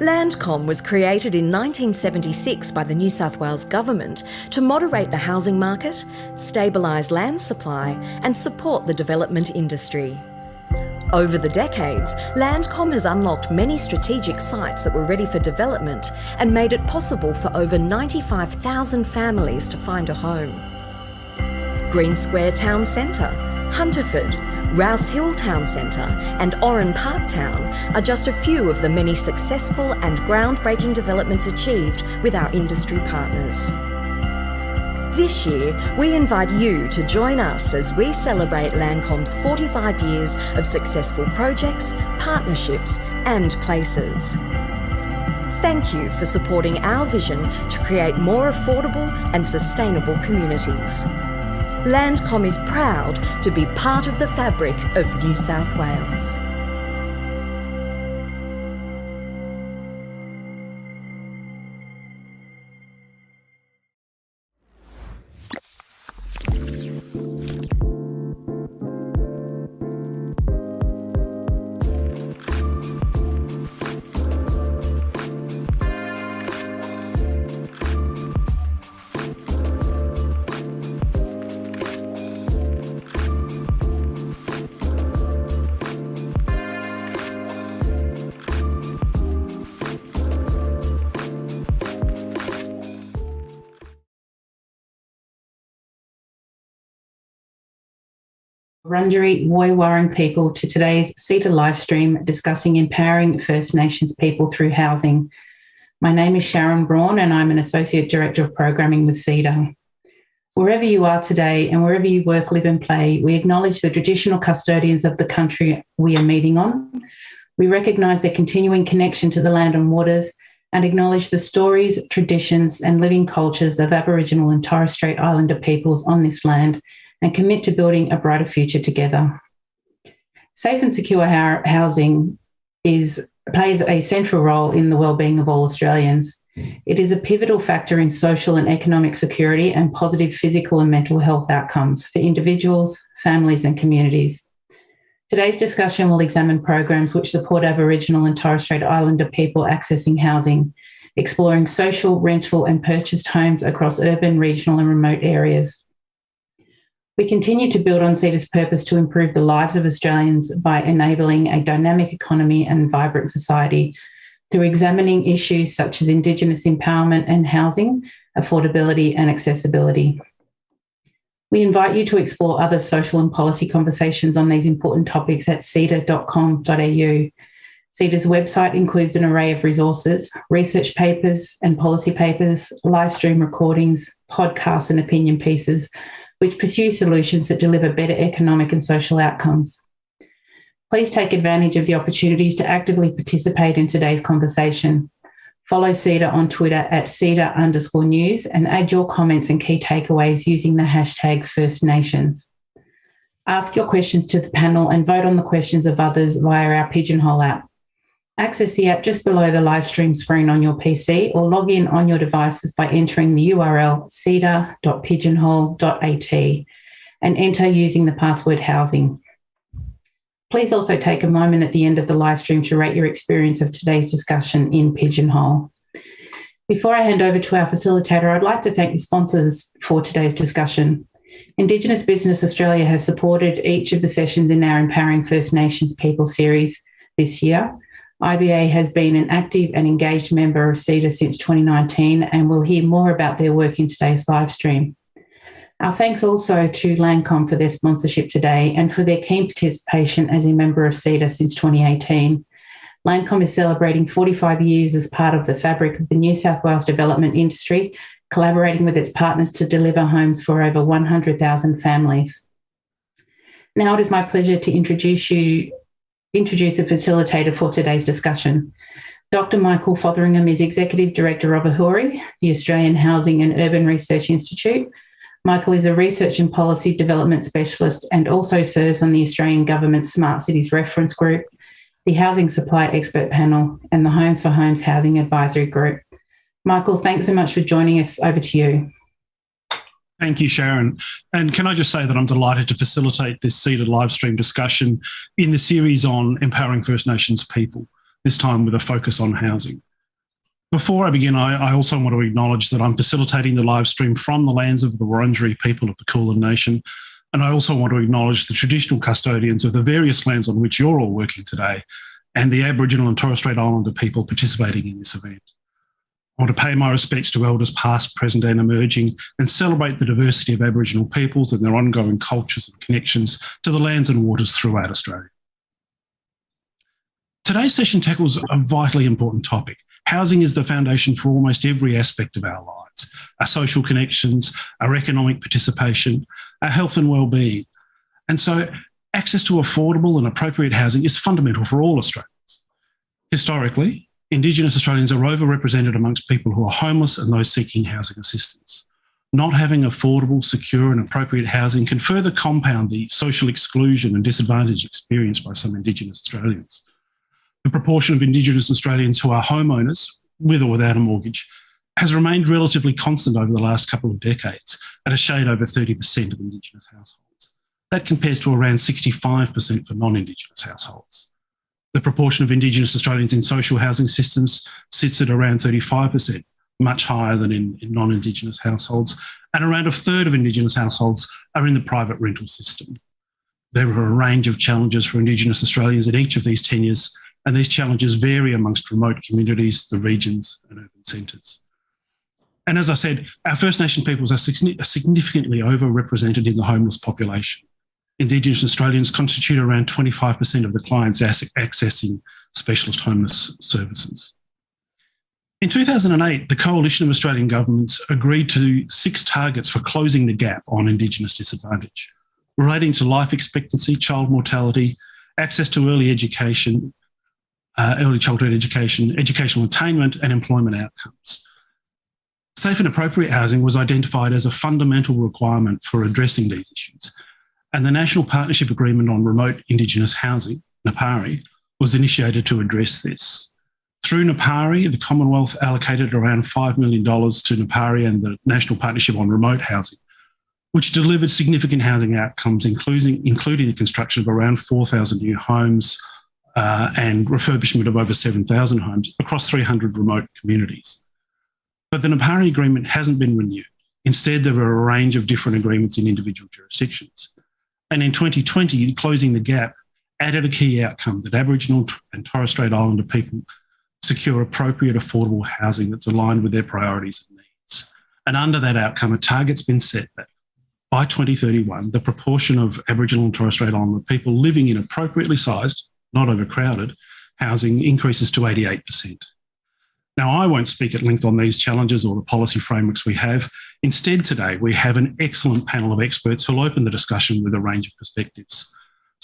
Landcom was created in 1976 by the New South Wales Government to moderate the housing market, stabilise land supply and support the development industry. Over the decades, Landcom has unlocked many strategic sites that were ready for development and made it possible for over 95,000 families to find a home. Green Square Town Centre, Hunterford, Rouse Hill Town Centre and Oran Park Town are just a few of the many successful and groundbreaking developments achieved with our industry partners. This year, we invite you to join us as we celebrate Landcom's 45 years of successful projects, partnerships and places. Thank you for supporting our vision to create more affordable and sustainable communities. Landcom is proud to be part of the fabric of New South Wales. Wurundjeri Woiwurrung people to today's CEDA livestream discussing empowering First Nations people through housing. My name is Broun and I'm an Associate Director of Programming with CEDA. Wherever you are today and wherever you work, live and play, we acknowledge the traditional custodians of the country we are meeting on. We recognise their continuing connection to the land and waters and acknowledge the stories, traditions and living cultures of Aboriginal and Torres Strait Islander peoples on this land and commit to building a brighter future together. Safe and secure housing plays a central role in the wellbeing of all Australians. It is a pivotal factor in social and economic security and positive physical and mental health outcomes for individuals, families and communities. Today's discussion will examine programs which support Aboriginal and Torres Strait Islander people accessing housing, exploring social, rental and purchased homes across urban, regional and remote areas. We continue to build on CEDA's purpose to improve the lives of Australians by enabling a dynamic economy and vibrant society through examining issues such as Indigenous empowerment and housing, affordability and accessibility. We invite you to explore other social and policy conversations on these important topics at ceda.com.au. CEDA's website includes an array of resources, research papers and policy papers, live stream recordings, podcasts and opinion pieces, which pursue solutions that deliver better economic and social outcomes. Please take advantage of the opportunities to actively participate in today's conversation. Follow CEDA on Twitter at CEDA_news and add your comments and key takeaways using the hashtag First Nations. Ask your questions to the panel and vote on the questions of others via our Pigeonhole app. Access the app just below the live stream screen on your PC or log in on your devices by entering the URL ceda.pigeonhole.at and enter using the password housing. Please also take a moment at the end of the live stream to rate your experience of today's discussion in Pigeonhole. Before I hand over to our facilitator, I'd like to thank the sponsors for today's discussion. Indigenous Business Australia has supported each of the sessions in our Empowering First Nations People series this year. IBA has been an active and engaged member of CEDA since 2019, and we'll hear more about their work in today's live stream. Our thanks also to Landcom for their sponsorship today and for their keen participation as a member of CEDA since 2018. Landcom is celebrating 45 years as part of the fabric of the New South Wales development industry, collaborating with its partners to deliver homes for over 100,000 families. Now it is my pleasure to introduce the facilitator for today's discussion. Dr. Michael Fotheringham is Executive Director of AHURI, the Australian Housing and Urban Research Institute. Michael is a research and policy development specialist and also serves on the Australian Government's Smart Cities Reference Group, the Housing Supply Expert Panel, and the Homes for Homes Housing Advisory Group. Michael, thanks so much for joining us. Over to you. Thank you, Sharon. And can I just say that I'm delighted to facilitate this CEDA live stream discussion in the series on empowering First Nations people, this time with a focus on housing. Before I begin, I also want to acknowledge that I'm facilitating the live stream from the lands of the Wurundjeri people of the Kulin Nation. And I also want to acknowledge the traditional custodians of the various lands on which you're all working today and the Aboriginal and Torres Strait Islander people participating in this event. I want to pay my respects to elders past, present and emerging and celebrate the diversity of Aboriginal peoples and their ongoing cultures and connections to the lands and waters throughout Australia. Today's session tackles a vitally important topic. Housing is the foundation for almost every aspect of our lives, our social connections, our economic participation, our health and well-being. And so access to affordable and appropriate housing is fundamental for all Australians. Historically, Indigenous Australians are overrepresented amongst people who are homeless and those seeking housing assistance. Not having affordable, secure and appropriate housing can further compound the social exclusion and disadvantage experienced by some Indigenous Australians. The proportion of Indigenous Australians who are homeowners, with or without a mortgage, has remained relatively constant over the last couple of decades at a shade over 30% of Indigenous households. That compares to around 65% for non-Indigenous households. The proportion of Indigenous Australians in social housing systems sits at around 35%, much higher than in non-Indigenous households, and around a third of Indigenous households are in the private rental system. There are a range of challenges for Indigenous Australians in each of these tenures, and these challenges vary amongst remote communities, the regions and urban centres. And as I said, our First Nation peoples are significantly overrepresented in the homeless population. Indigenous Australians constitute around 25% of the clients accessing specialist homeless services. In 2008, the Coalition of Australian Governments agreed to 6 targets for closing the gap on Indigenous disadvantage, relating to life expectancy, child mortality, access to early education, early childhood education, educational attainment and employment outcomes. Safe and appropriate housing was identified as a fundamental requirement for addressing these issues, and the National Partnership Agreement on Remote Indigenous Housing, NAPARI, was initiated to address this. Through NAPARI, the Commonwealth allocated around $5 million to NAPARI and the National Partnership on Remote Housing, which delivered significant housing outcomes, including the construction of around 4,000 new homes and refurbishment of over 7,000 homes across 300 remote communities. But the NAPARI agreement hasn't been renewed. Instead, there are a range of different agreements in individual jurisdictions. And in 2020, Closing the Gap added a key outcome that Aboriginal and Torres Strait Islander people secure appropriate, affordable housing that's aligned with their priorities and needs. And under that outcome, a target's been set that by 2031, the proportion of Aboriginal and Torres Strait Islander people living in appropriately sized, not overcrowded, housing increases to 88%. Now, I won't speak at length on these challenges or the policy frameworks we have. Instead, today, we have an excellent panel of experts who'll open the discussion with a range of perspectives.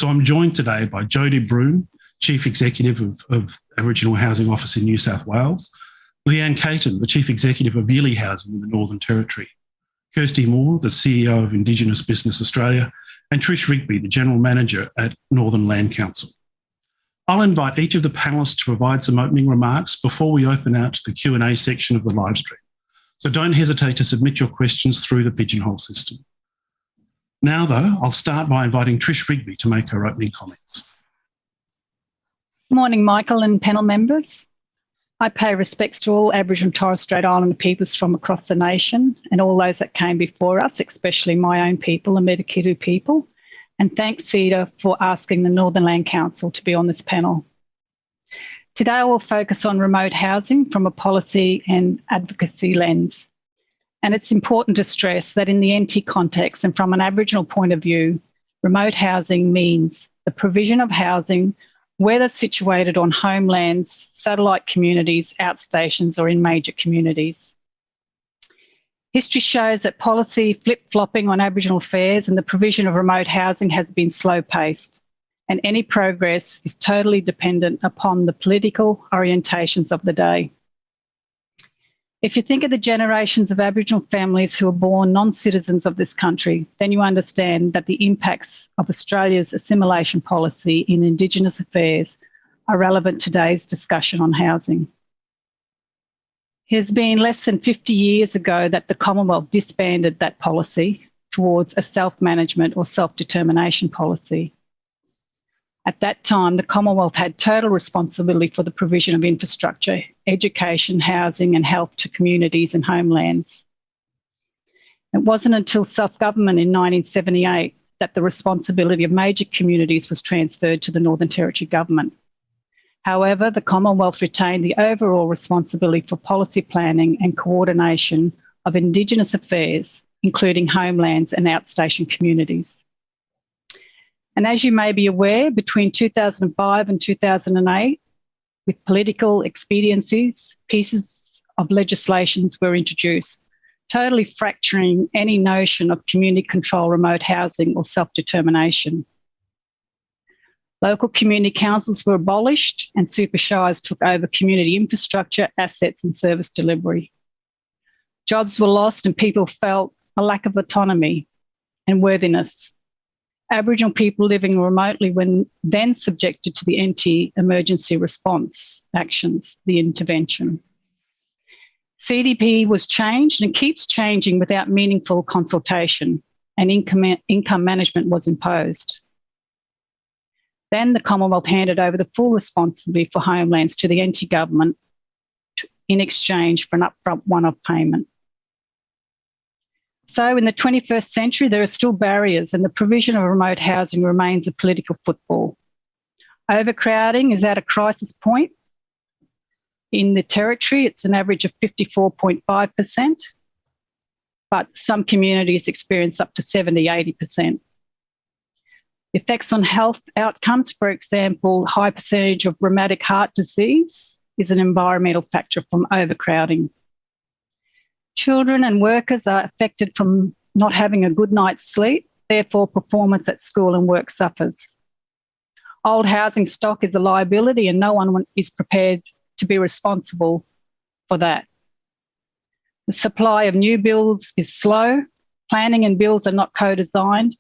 So I'm joined today by Jody Broun, Chief Executive of Aboriginal Housing Office in New South Wales, Leeanne Caton, the Chief Executive of Yilli Housing in the Northern Territory, Kirsty, the CEO of Indigenous Business Australia, and Trish Rigby, the General Manager at Northern Land Council. I'll invite each of the panellists to provide some opening remarks before we open out to the Q&A section of the live stream. So don't hesitate to submit your questions through the Pigeonhole system. Now, though, I'll start by inviting Trish Rigby to make her opening comments. Morning, Michael and panel members. I pay respects to all Aboriginal and Torres Strait Islander peoples from across the nation and all those that came before us, especially my own people, the Metakitu people. And thanks, CEDA, for asking the Northern Land Council to be on this panel. Today, I will focus on remote housing from a policy and advocacy lens. And it's important to stress that in the NT context and from an Aboriginal point of view, remote housing means the provision of housing, whether situated on homelands, satellite communities, outstations, or in major communities. History shows that policy flip-flopping on Aboriginal affairs and the provision of remote housing has been slow-paced, and any progress is totally dependent upon the political orientations of the day. If you think of the generations of Aboriginal families who were born non-citizens of this country, then you understand that the impacts of Australia's assimilation policy in Indigenous affairs are relevant to today's discussion on housing. It has been less than 50 years ago that the Commonwealth disbanded that policy towards a self-management or self-determination policy. At that time, the Commonwealth had total responsibility for the provision of infrastructure, education, housing and health to communities and homelands. It wasn't until self-government in 1978 that the responsibility of major communities was transferred to the Northern Territory Government. However, the Commonwealth retained the overall responsibility for policy planning and coordination of Indigenous affairs, including homelands and outstation communities. And as you may be aware, between 2005 and 2008, with political expediencies, pieces of legislation were introduced, totally fracturing any notion of community-controlled remote housing or self-determination. Local community councils were abolished and super shires took over community infrastructure, assets and service delivery. Jobs were lost and people felt a lack of autonomy and worthiness. Aboriginal people living remotely were then subjected to the NT emergency response actions, the intervention. CDP was changed and keeps changing without meaningful consultation, and income management was imposed. Then the Commonwealth handed over the full responsibility for homelands to the NT government in exchange for an upfront one-off payment. So in the 21st century, there are still barriers and the provision of remote housing remains a political football. Overcrowding is at a crisis point. In the Territory, it's an average of 54.5%, but some communities experience up to 70-80%. Effects on health outcomes, for example, high percentage of rheumatic heart disease is an environmental factor from overcrowding. Children and workers are affected from not having a good night's sleep, therefore performance at school and work suffers. Old housing stock is a liability and no one is prepared to be responsible for that. The supply of new builds is slow, planning and builds are not co-designed,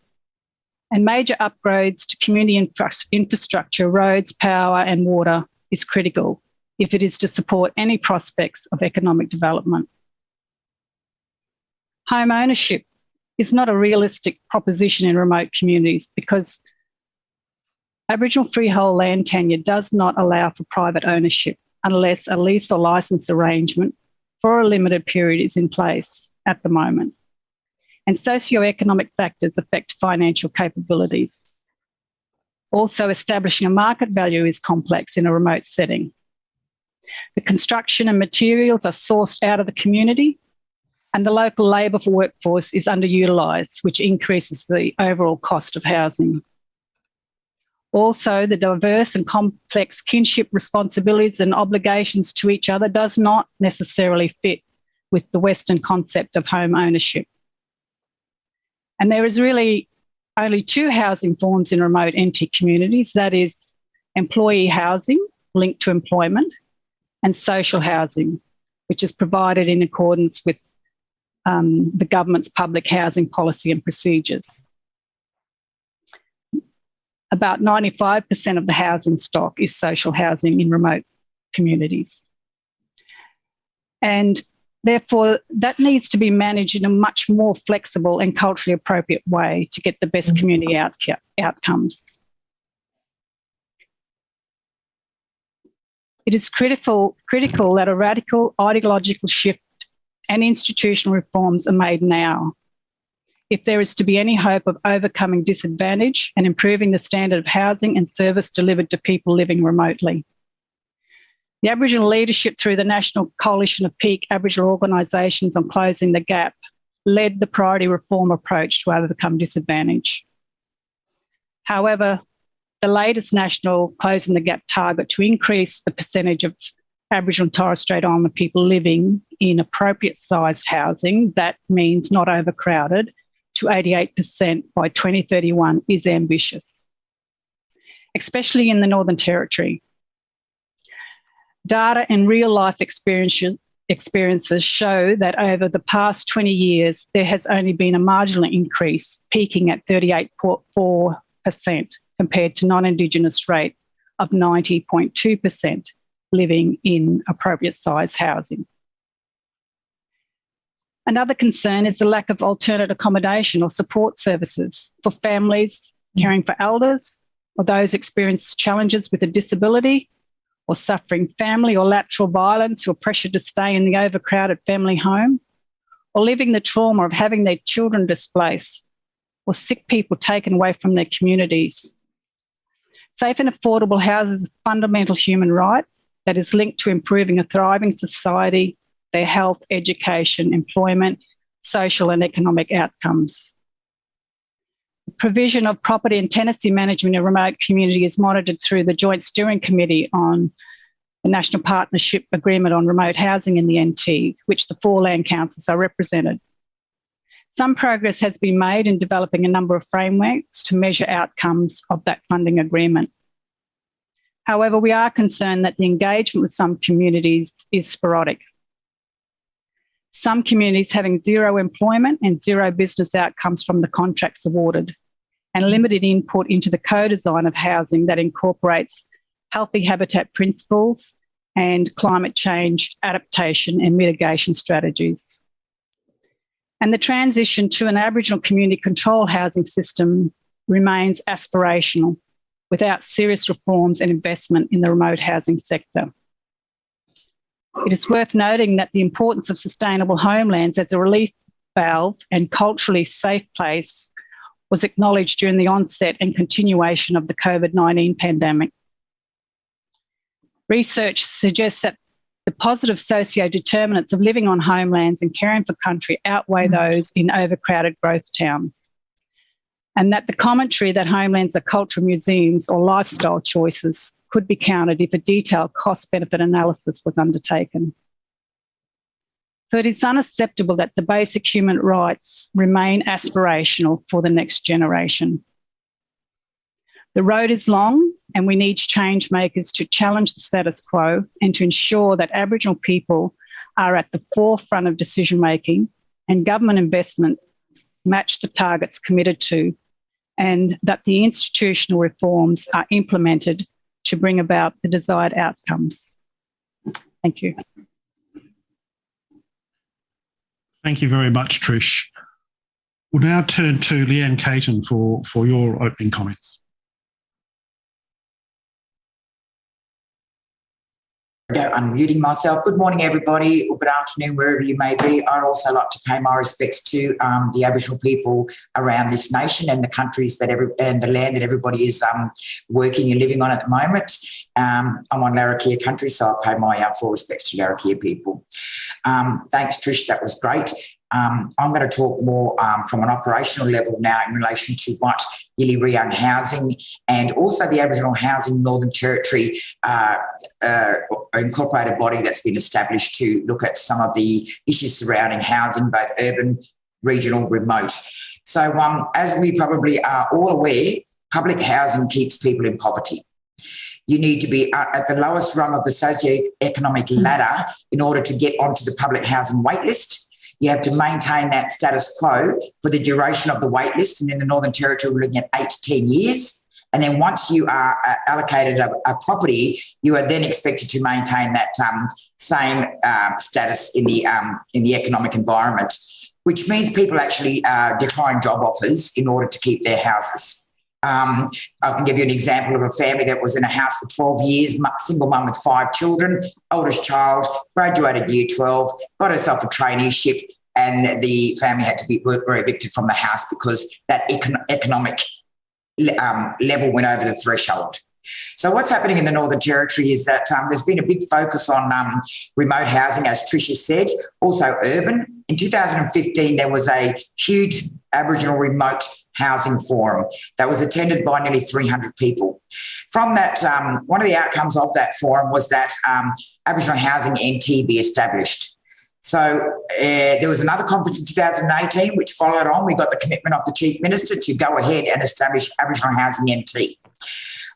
and major upgrades to community infrastructure, roads, power and water is critical if it is to support any prospects of economic development. Home ownership is not a realistic proposition in remote communities because Aboriginal freehold land tenure does not allow for private ownership unless a lease or license arrangement for a limited period is in place at the moment. And socioeconomic factors affect financial capabilities. Also, establishing a market value is complex in a remote setting. The construction and materials are sourced out of the community, and the local labour workforce is underutilised, which increases the overall cost of housing. Also, the diverse and complex kinship responsibilities and obligations to each other does not necessarily fit with the Western concept of home ownership. And there is really only two housing forms in remote NT communities, that is employee housing linked to employment and social housing, which is provided in accordance with the government's public housing policy and procedures. About 95% of the housing stock is social housing in remote communities. And therefore, that needs to be managed in a much more flexible and culturally appropriate way to get the best community outcomes. It is critical that a radical ideological shift and institutional reforms are made now if there is to be any hope of overcoming disadvantage and improving the standard of housing and service delivered to people living remotely. The Aboriginal leadership through the National Coalition of Peak Aboriginal Organisations on Closing the Gap led the priority reform approach to overcome disadvantage. However, the latest national Closing the Gap target to increase the percentage of Aboriginal and Torres Strait Islander people living in appropriate sized housing, that means not overcrowded, to 88% by 2031 is ambitious, especially in the Northern Territory. Data and real life experiences show that over the past 20 years, there has only been a marginal increase, peaking at 38.4% compared to non-Indigenous rate of 90.2% living in appropriate size housing. Another concern is the lack of alternate accommodation or support services for families caring for elders or those experiencing challenges with a disability, or suffering family or lateral violence who are pressured to stay in the overcrowded family home, or living the trauma of having their children displaced, or sick people taken away from their communities. Safe and affordable housing is a fundamental human right that is linked to improving a thriving society, their health, education, employment, social and economic outcomes. The provision of property and tenancy management in a remote community is monitored through the Joint Steering Committee on the National Partnership Agreement on Remote Housing in the NT, which the 4 land councils are represented. Some progress has been made in developing a number of frameworks to measure outcomes of that funding agreement. However, we are concerned that the engagement with some communities is sporadic. Some communities having zero employment and zero business outcomes from the contracts awarded, and limited input into the co-design of housing that incorporates healthy habitat principles and climate change adaptation and mitigation strategies. And the transition to an Aboriginal community control housing system remains aspirational without serious reforms and investment in the remote housing sector. It is worth noting that the importance of sustainable homelands as a relief valve and culturally safe place was acknowledged during the onset and continuation of the COVID-19 pandemic. Research suggests that the positive socio-determinants of living on homelands and caring for country outweigh those in overcrowded growth towns, and that the commentary that homelands are cultural museums or lifestyle choices could be countered if a detailed cost-benefit analysis was undertaken. So it is unacceptable that the basic human rights remain aspirational for the next generation. The road is long, and we need change makers to challenge the status quo and to ensure that Aboriginal people are at the forefront of decision making and government investments match the targets committed to, and that the institutional reforms are implemented to bring about the desired outcomes. Thank you. Thank you very much, Trish. We'll now turn to Leeanne Caton for your opening comments. Unmuting myself. Good morning, everybody, or good afternoon, wherever you may be. I'd also like to pay my respects to the Aboriginal people around this nation and the countries and the land that everybody is working and living on at the moment. I'm on Larrakia country, so I pay my full respects to Larrakia people. Thanks, Trish. That was great. I'm going to talk more from an operational level now in relation to what Yilli Housing and also the Aboriginal Housing Northern Territory incorporated body that's been established to look at some of the issues surrounding housing, both urban, regional, remote. So as we probably are all aware, public housing keeps people in poverty. You need to be at the lowest rung of the socio-economic ladder in order to get onto the public housing wait list. You have to maintain that status quo for the duration of the wait list. And in the Northern Territory, we're looking at 8 to 10 years. And then once you are allocated a property, you are then expected to maintain that same status in the economic environment, which means people actually decline job offers in order to keep their houses. I can give you an example of a family that was in a house for 12 years, single mum with 5 children, oldest child, graduated year 12, got herself a traineeship, and the family had to be evicted from the house because that economic level went over the threshold. So what's happening in the Northern Territory is that there's been a big focus on remote housing, as Tricia said, also urban. In 2015, there was a huge Aboriginal remote housing forum that was attended by nearly 300 people. From that, one of the outcomes of that forum was that Aboriginal Housing NT be established. So there was another conference in 2018 which followed on. We got the commitment of the Chief Minister to go ahead and establish Aboriginal Housing NT.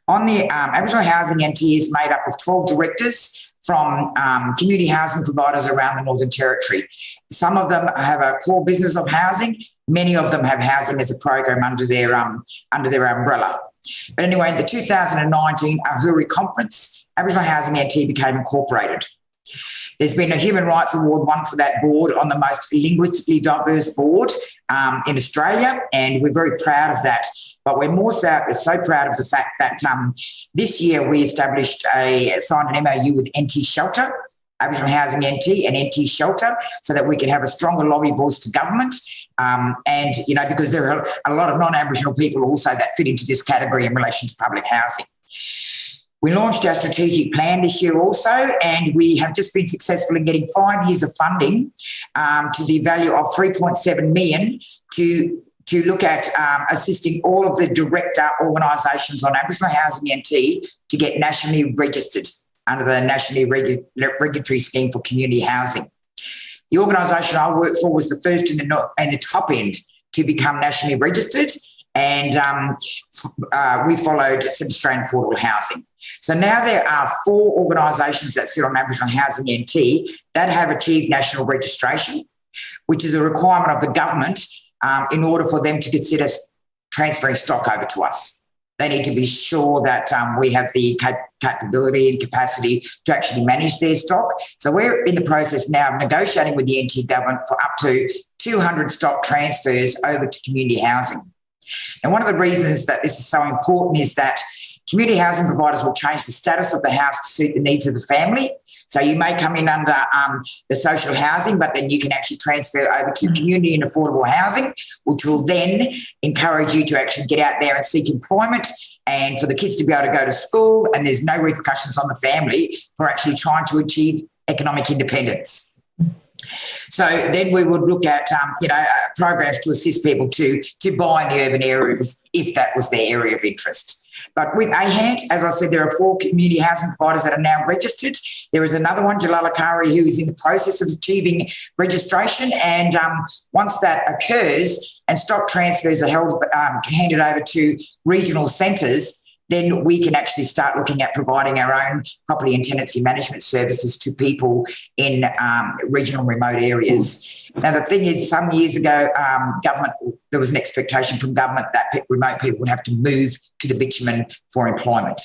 On the Aboriginal Housing NT is made up of 12 directors from community housing providers around the Northern Territory. Some of them have a core business of housing. Many of them have housing as a program under their umbrella. But anyway, in the 2019 Ahuri conference, Aboriginal Housing NT became incorporated. There's been a Human Rights Award won for that board on the most linguistically diverse board in Australia, and we're very proud of that. But we're more so proud of the fact that this year we signed an MOU with NT Shelter, Aboriginal Housing NT and NT Shelter, so that we can have a stronger lobby voice to government. And, because there are a lot of non-Aboriginal people also that fit into this category in relation to public housing. We launched our strategic plan this year also, and we have just been successful in getting 5 years of funding to the value of $3.7 million to look at assisting all of the director organisations on Aboriginal Housing NT to get nationally registered under the Nationally Regulatory Scheme for Community Housing. The organisation I work for was the first in the top end to become nationally registered, and we followed South Australian Affordable Housing. So now there are 4 organisations that sit on Aboriginal Housing NT that have achieved national registration, which is a requirement of the government in order for them to consider transferring stock over to us. They need to be sure that we have the capability and capacity to actually manage their stock. So we're in the process now of negotiating with the NT government for up to 200 stock transfers over to community housing. And one of the reasons that this is so important is that community housing providers will change the status of the house to suit the needs of the family. So you may come in under the social housing, but then you can actually transfer over to community and affordable housing, which will then encourage you to actually get out there and seek employment and for the kids to be able to go to school, and there's no repercussions on the family for actually trying to achieve economic independence. So then we would look at, programs to assist people to buy in the urban areas if that was their area of interest. But with AHANT, as I said, there are 4 community housing providers that are now registered. There is another one, Jalalakari, who is in the process of achieving registration. And once that occurs and stock transfers are handed over to regional centres, then we can actually start looking at providing our own property and tenancy management services to people in regional remote areas. Now, the thing is, some years ago, there was an expectation from government that remote people would have to move to the bitumen for employment.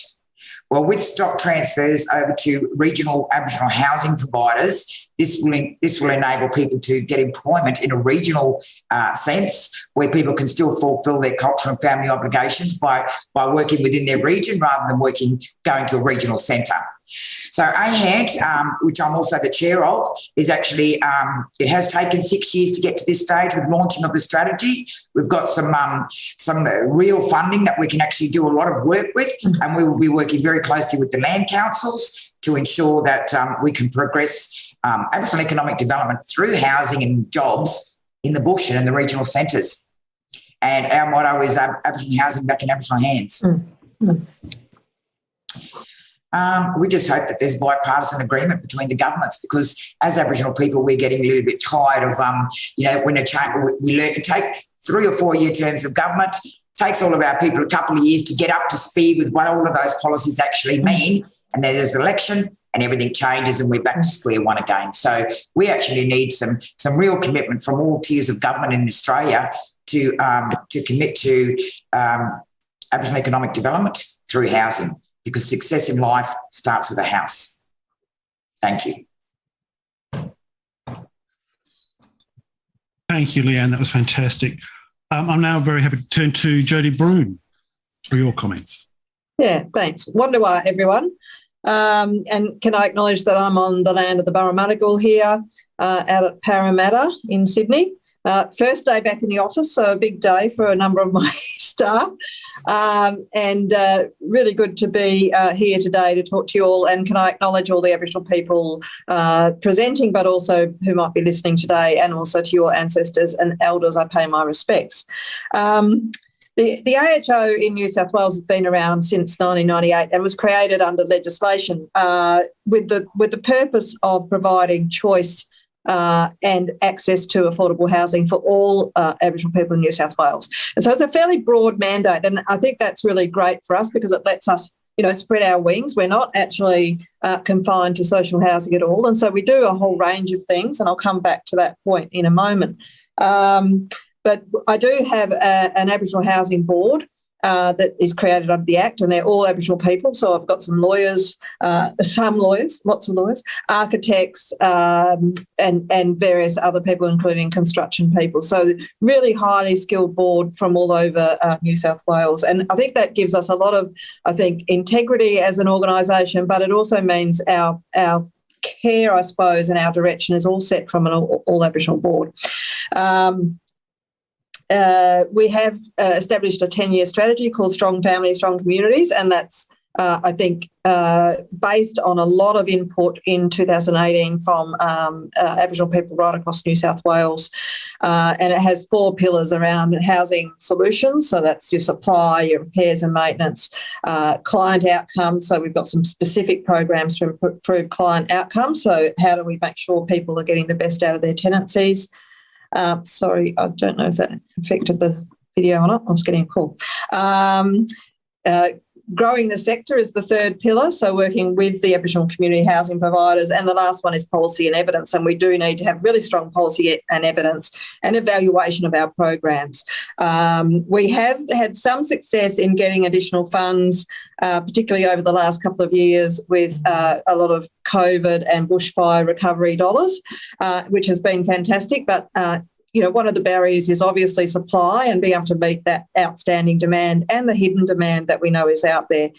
Well, with stock transfers over to regional Aboriginal housing providers, this will enable people to get employment in a regional sense, where people can still fulfil their cultural and family obligations by working within their region rather than going to a regional centre. So AHANT, which I'm also the chair of, is actually, it has taken 6 years to get to this stage with launching of the strategy. We've got some real funding that we can actually do a lot of work with, and we will be working very closely with the land councils to ensure that we can progress Aboriginal economic development through housing and jobs in the bush and in the regional centres. And our motto is Aboriginal housing back in Aboriginal hands. We just hope that there's bipartisan agreement between the governments, because as Aboriginal people, we're getting a little bit tired of, when we take 3 or 4 year terms of government, takes all of our people a couple of years to get up to speed with what all of those policies actually mean. And then there's an election and everything changes and we're back to square one again. So we actually need some real commitment from all tiers of government in Australia to commit to Aboriginal economic development through housing, because success in life starts with a house. Thank you. Thank you, Leeanne. That was fantastic. I'm now very happy to turn to Jody Broun for your comments. Yeah, thanks. Wondawar, everyone. And can I acknowledge that I'm on the land of the Burramadagal here out at Parramatta in Sydney. First day back in the office, so a big day for a number of my staff, and really good to be here today to talk to you all. And can I acknowledge all the Aboriginal people presenting, but also who might be listening today, and also to your ancestors and elders, I pay my respects. The AHO in New South Wales has been around since 1998 and was created under legislation with the purpose of providing choice and access to affordable housing for all Aboriginal people in New South Wales. And so it's a fairly broad mandate, and I think that's really great for us because it lets us, spread our wings. We're not actually confined to social housing at all, and so we do a whole range of things, and I'll come back to that point in a moment. But I do have an Aboriginal Housing Board, that is created under the Act, and they're all Aboriginal people. So I've got some lawyers, lots of lawyers, architects, and various other people, including construction people. So really highly skilled board from all over New South Wales. And I think that gives us a lot of, integrity as an organisation, but it also means our care, I suppose, and our direction is all set from an all Aboriginal board. We have established a 10-year strategy called Strong Families, Strong Communities, and that's, based on a lot of input in 2018 from Aboriginal people right across New South Wales. And it has 4 pillars around housing solutions, so that's your supply, your repairs and maintenance, client outcomes, so we've got some specific programs to improve client outcomes, so how do we make sure people are getting the best out of their tenancies. Sorry, I don't know if that affected the video or not. I was getting a call. Growing the sector is the 3rd pillar, so working with the Aboriginal community housing providers. And the last one is policy and evidence, and we do need to have really strong policy and evidence and evaluation of our programs. We have had some success in getting additional funds, particularly over the last couple of years with a lot of COVID and bushfire recovery dollars, which has been fantastic, but one of the barriers is obviously supply and being able to meet that outstanding demand and the hidden demand that we know is out there.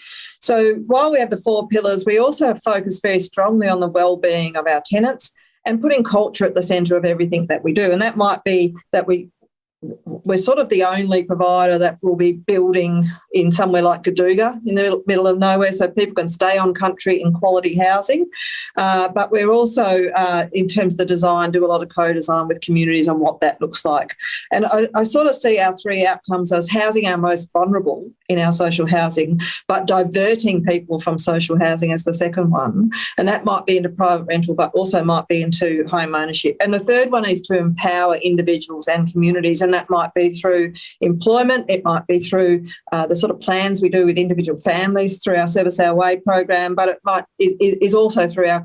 So while we have the 4 pillars, we also have focused very strongly on the well-being of our tenants and putting culture at the centre of everything that we do. And that might be that we're sort of the only provider that will be building in somewhere like Gadooga in the middle of nowhere, so people can stay on country in quality housing. But we're also, in terms of the design, do a lot of co-design with communities on what that looks like. And I sort of see our 3 outcomes as housing our most vulnerable in our social housing, but diverting people from social housing as the second one. And that might be into private rental, but also might be into home ownership. And the third one is to empower individuals and communities, and that might be through employment, it might be through the sort of plans we do with individual families through our Service Our Way program, but it is also through our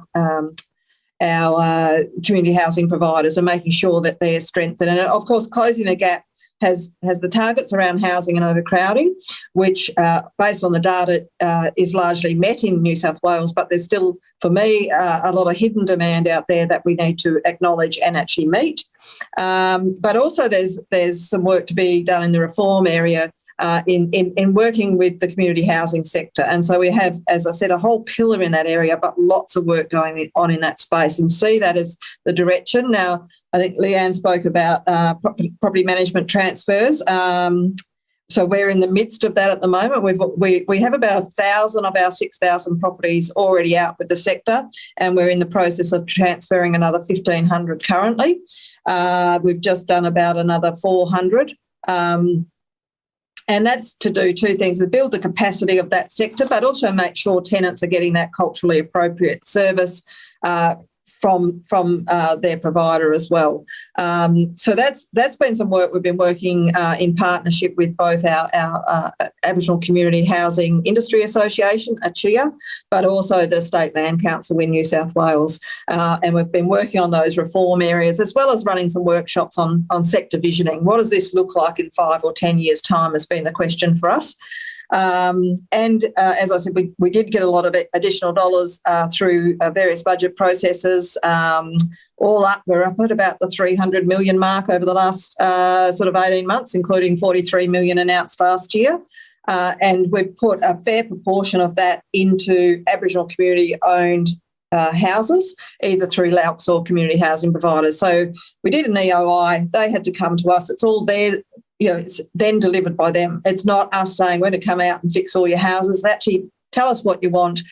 community housing providers and making sure that they're strengthened. And of course, closing the gap has the targets around housing and overcrowding, which based on the data is largely met in New South Wales, but there's still, for me, a lot of hidden demand out there that we need to acknowledge and actually meet. But also there's some work to be done in the reform area in working with the community housing sector. And so we have, as I said, a whole pillar in that area, but lots of work going on in that space, and see that as the direction. Now, I think Leeanne spoke about property management transfers. So we're in the midst of that at the moment. We have about 1,000 of our 6,000 properties already out with the sector, and we're in the process of transferring another 1,500 currently. We've just done about another 400. And that's to do 2 things: to build the capacity of that sector, but also make sure tenants are getting that culturally appropriate service from their provider as well. So that's been some work we've been working in partnership with both our Aboriginal Community Housing Industry Association, ACHIA, but also the State Land Council in New South Wales. And we've been working on those reform areas, as well as running some workshops on sector visioning. What does this look like in 5 or 10 years' time has been the question for us. As I said, we did get a lot of additional dollars through various budget processes. All up, we're up at about the 300 million mark over the last sort of 18 months, including 43 million announced last year. And we've put a fair proportion of that into Aboriginal community-owned houses, either through LAUCs or community housing providers. So we did an EOI. They had to come to us. It's all there. It's then delivered by them. It's not us saying we're going to come out and fix all your houses. They actually tell us what you want.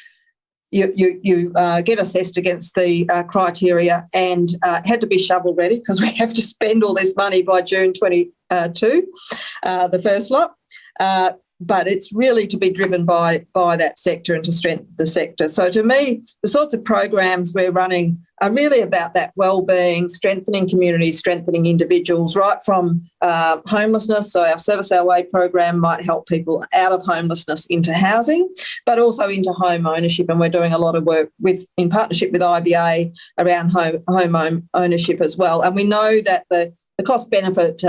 You get assessed against the criteria, and had to be shovel ready because we have to spend all this money by June 22, the first lot. But it's really to be driven by that sector and to strengthen the sector. So to me, the sorts of programs we're running are really about that well-being, strengthening communities, strengthening individuals, right from homelessness. So our Service Our Way program might help people out of homelessness into housing, but also into home ownership. And we're doing a lot of work in partnership with IBA around home ownership as well. And we know that the the cost benefit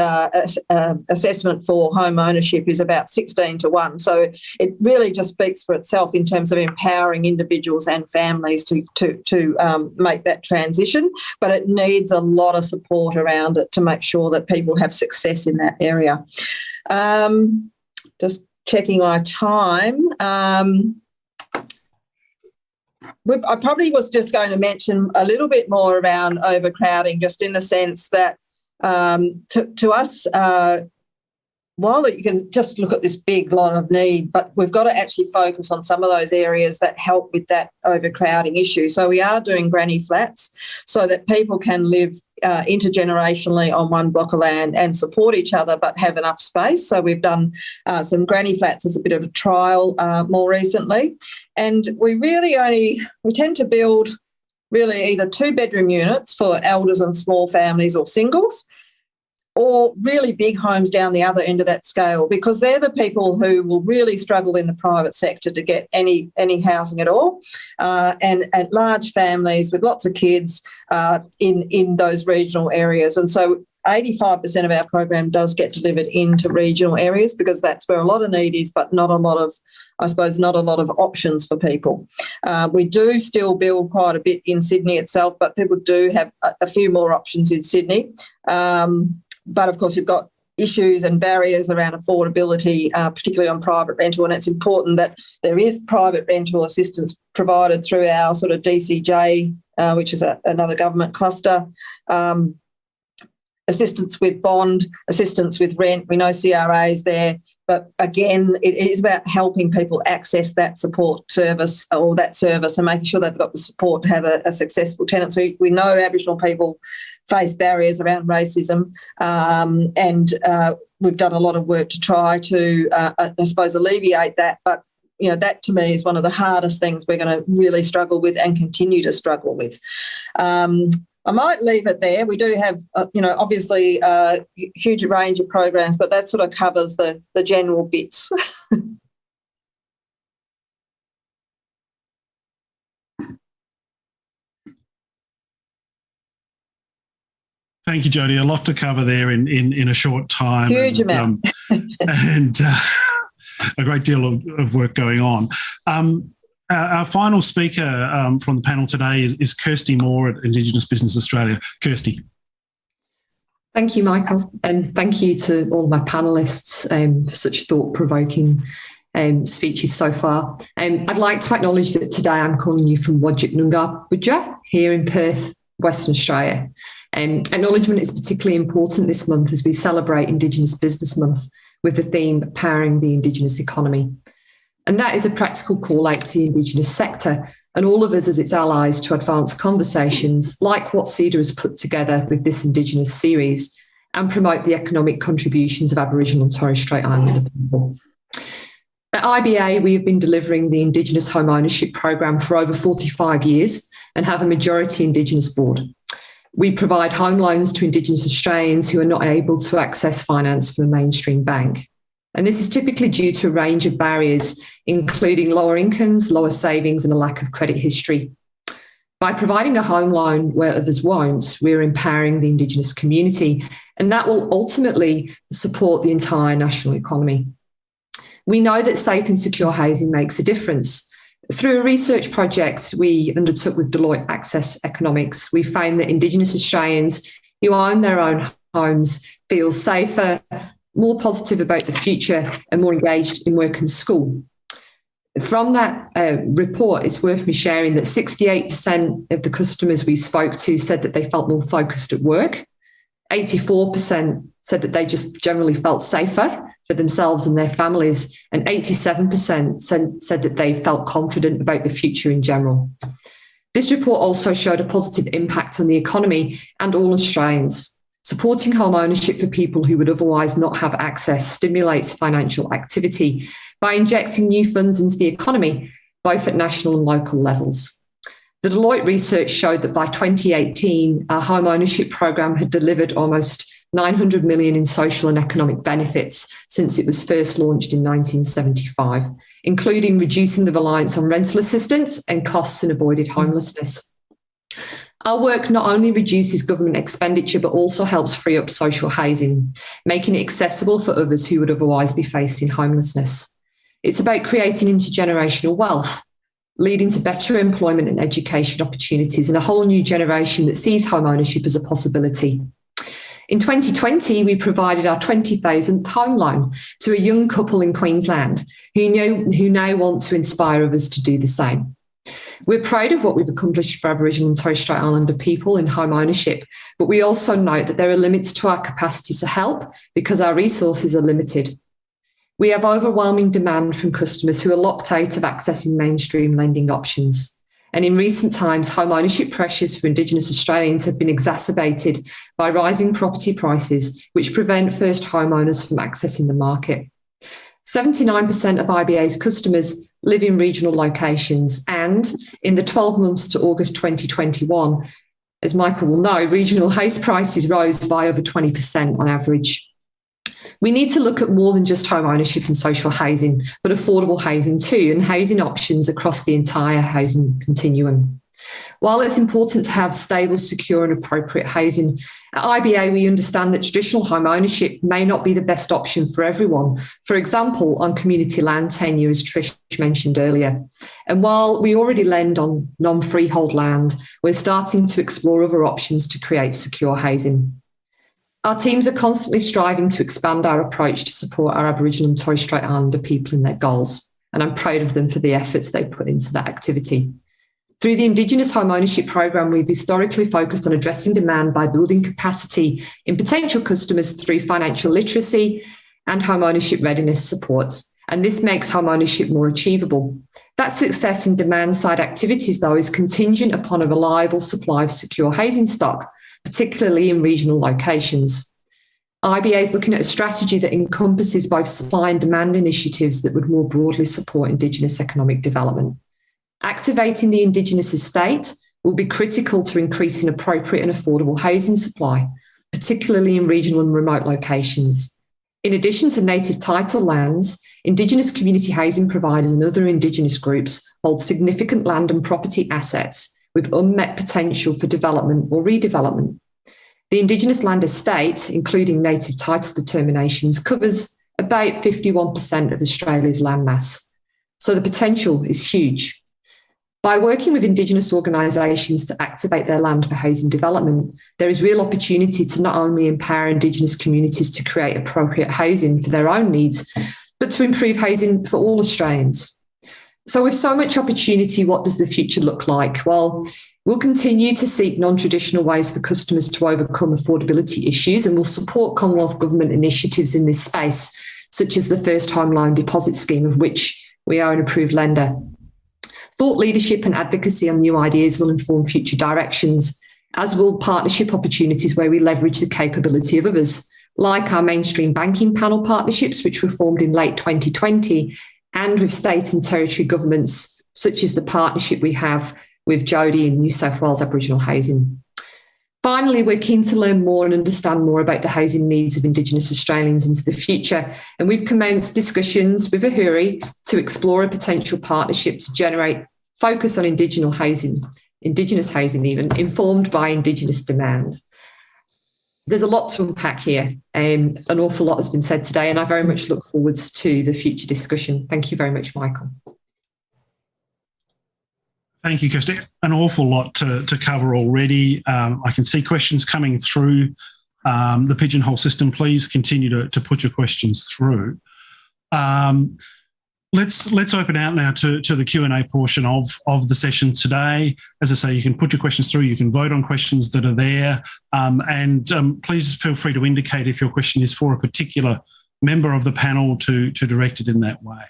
assessment for home ownership is about 16 to 1. So it really just speaks for itself in terms of empowering individuals and families to make that transition. But it needs a lot of support around it to make sure that people have success in that area. Just checking my time. I probably was just going to mention a little bit more around overcrowding, just in the sense that to us, while you can just look at this big lot of need, but we've got to actually focus on some of those areas that help with that overcrowding issue. So we are doing granny flats so that people can live intergenerationally on one block of land and support each other but have enough space. So we've done some granny flats as a bit of a trial more recently. And we tend to build really either 2-bedroom units for elders and small families or singles, or really big homes down the other end of that scale, because they're the people who will really struggle in the private sector to get any housing at all, and large families with lots of kids in those regional areas. And so 85% of our program does get delivered into regional areas, because that's where a lot of need is, but not a lot of options for people. We do still build quite a bit in Sydney itself, but people do have a few more options in Sydney. But of course, you've got issues and barriers around affordability, particularly on private rental, and it's important that there is private rental assistance provided through our sort of DCJ, which is another government cluster. Assistance with bond, assistance with rent. We know CRA is there, but again, it is about helping people access that support service or that service and making sure they've got the support to have a successful tenancy. We know Aboriginal people face barriers around racism, and we've done a lot of work to try to, I suppose, alleviate that. But that to me is one of the hardest things we're going to really struggle with and continue to struggle with. I might leave it there. We do have, obviously a huge range of programs, but that sort of covers the general bits. Thank you, Jody. A lot to cover there in a short time. Huge amount. And a great deal of work going on. Our final speaker from the panel today is Kirsty Moore at Indigenous Business Australia. Kirsty. Thank you, Michael, and thank you to all my panellists for such thought-provoking speeches so far. I'd like to acknowledge that today I'm calling you from Wajik Noongar Budja here in Perth, Western Australia. Acknowledgement is particularly important this month as we celebrate Indigenous Business Month with the theme Powering the Indigenous Economy. And that is a practical call out to the Indigenous sector and all of us as its allies to advance conversations like what CEDA has put together with this Indigenous series and promote the economic contributions of Aboriginal and Torres Strait Islander people. At IBA, we have been delivering the Indigenous home ownership program for over 45 years and have a majority Indigenous board. We provide home loans to Indigenous Australians who are not able to access finance from a mainstream bank. And this is typically due to a range of barriers, including lower incomes, lower savings, and a lack of credit history. By providing a home loan where others won't, we're empowering the Indigenous community, and that will ultimately support the entire national economy. We know that safe and secure housing makes a difference. Through a research project we undertook with Deloitte Access Economics, we found that Indigenous Australians who own their own homes feel safer, more positive about the future and more engaged in work and school. From that report, it's worth me sharing that 68% of the customers we spoke to said that they felt more focused at work. 84% said that they just generally felt safer for themselves and their families. And 87% said that they felt confident about the future in general. This report also showed a positive impact on the economy and all Australians. Supporting home ownership for people who would otherwise not have access stimulates financial activity by injecting new funds into the economy, both at national and local levels. The Deloitte research showed that by 2018, our home ownership program had delivered almost 900 million in social and economic benefits since it was first launched in 1975, including reducing the reliance on rental assistance and costs and avoided homelessness. Our work not only reduces government expenditure, but also helps free up social housing, making it accessible for others who would otherwise be facing homelessness. It's about creating intergenerational wealth, leading to better employment and education opportunities and a whole new generation that sees home ownership as a possibility. In 2020, we provided our 20,000th home loan to a young couple in Queensland who now want to inspire others to do the same. We're proud of what we've accomplished for Aboriginal and Torres Strait Islander people in home ownership, but we also note that there are limits to our capacity to help because our resources are limited. We have overwhelming demand from customers who are locked out of accessing mainstream lending options. And in recent times, home ownership pressures for Indigenous Australians have been exacerbated by rising property prices, which prevent first homeowners from accessing the market. 79% of IBA's customers live in regional locations, and in the 12 months to August 2021, as Michael will know, regional house prices rose by over 20% on average. We need to look at more than just home ownership and social housing, but affordable housing too, and housing options across the entire housing continuum. While it's important to have stable, secure and appropriate housing, at IBA we understand that traditional home ownership may not be the best option for everyone, for example, on community land tenure, as Trish mentioned earlier. And while we already lend on non-freehold land, we're starting to explore other options to create secure housing. Our teams are constantly striving to expand our approach to support our Aboriginal and Torres Strait Islander people in their goals, and I'm proud of them for the efforts they put into that activity. Through the Indigenous Home Ownership Program, we've historically focused on addressing demand by building capacity in potential customers through financial literacy and home ownership readiness supports, and this makes home ownership more achievable. That success in demand-side activities, though, is contingent upon a reliable supply of secure housing stock, particularly in regional locations. IBA is looking at a strategy that encompasses both supply and demand initiatives that would more broadly support Indigenous economic development. Activating the Indigenous estate will be critical to increasing appropriate and affordable housing supply, particularly in regional and remote locations. In addition to native title lands, Indigenous community housing providers and other Indigenous groups hold significant land and property assets with unmet potential for development or redevelopment. The Indigenous land estate, including native title determinations, covers about 51% of Australia's landmass. So the potential is huge. By working with Indigenous organisations to activate their land for housing development, there is real opportunity to not only empower Indigenous communities to create appropriate housing for their own needs, but to improve housing for all Australians. So with so much opportunity, what does the future look like? Well, we'll continue to seek non-traditional ways for customers to overcome affordability issues, and we'll support Commonwealth Government initiatives in this space, such as the First Home Loan Deposit Scheme, of which we are an approved lender. Thought leadership and advocacy on new ideas will inform future directions, as will partnership opportunities where we leverage the capability of others, like our mainstream banking panel partnerships, which were formed in late 2020, and with state and territory governments, such as the partnership we have with Jody in New South Wales Aboriginal Housing. Finally, we're keen to learn more and understand more about the housing needs of Indigenous Australians into the future, and we've commenced discussions with Ahuri to explore a potential partnership to generate focus on Indigenous housing even, informed by Indigenous demand. There's a lot to unpack here. An awful lot has been said today, and I very much look forwards to the future discussion. Thank you very much, Michael. Thank you, Kirsty. An awful lot to cover already. I can see questions coming through the Pigeonhole system. Please continue to put your questions through. Let's open out now to the Q&A portion of the session today. As I say, you can put your questions through, you can vote on questions that are there, and please feel free to indicate if your question is for a particular member of the panel to direct it in that way.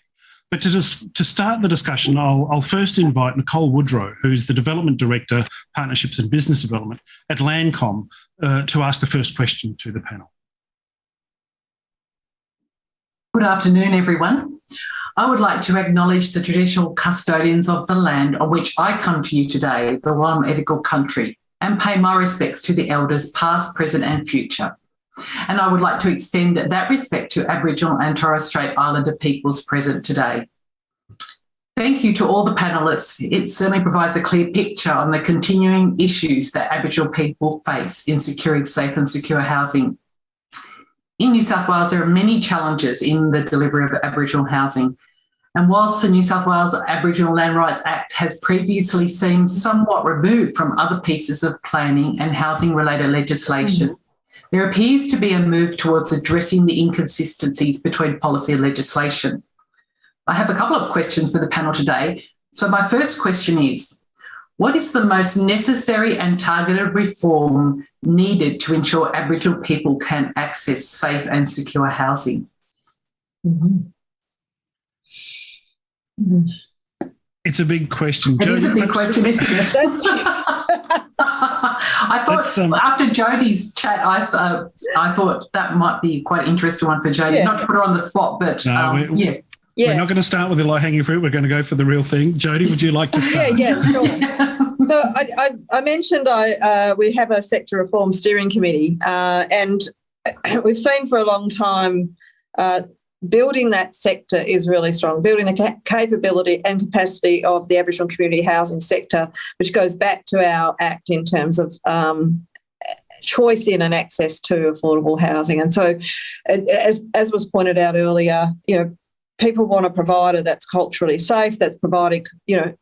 But to start the discussion, I'll first invite Nicole Woodrow, who's the Development Director, Partnerships and Business Development at Landcom, to ask the first question to the panel. Good afternoon, everyone. I would like to acknowledge the traditional custodians of the land on which I come to you today, the Wamedigal country, and pay my respects to the elders past, present and future. And I would like to extend that respect to Aboriginal and Torres Strait Islander peoples present today. Thank you to all the panellists. It certainly provides a clear picture on the continuing issues that Aboriginal people face in securing safe and secure housing. In New South Wales, there are many challenges in the delivery of Aboriginal housing. And whilst the New South Wales Aboriginal Land Rights Act has previously seemed somewhat removed from other pieces of planning and housing-related legislation, there appears to be a move towards addressing the inconsistencies between policy and legislation. I have a couple of questions for the panel today. So my first question is, what is the most necessary and targeted reform needed to ensure Aboriginal people can access safe and secure housing? It's a big question. It is a big question, isn't it? I thought after Jody's chat, I thought that might be quite an interesting one for Jody. Not to put her on the spot, but we're not going to start with the low-hanging fruit. We're going to go for the real thing. Jody, would you like to start? Yeah, sure. So I mentioned we have a sector reform steering committee, and we've seen for a long time building that sector is really strong, building the capability and capacity of the Aboriginal community housing sector, which goes back to our Act in terms of choice in and access to affordable housing. And so, as was pointed out earlier, people want a provider that's culturally safe, that's providing,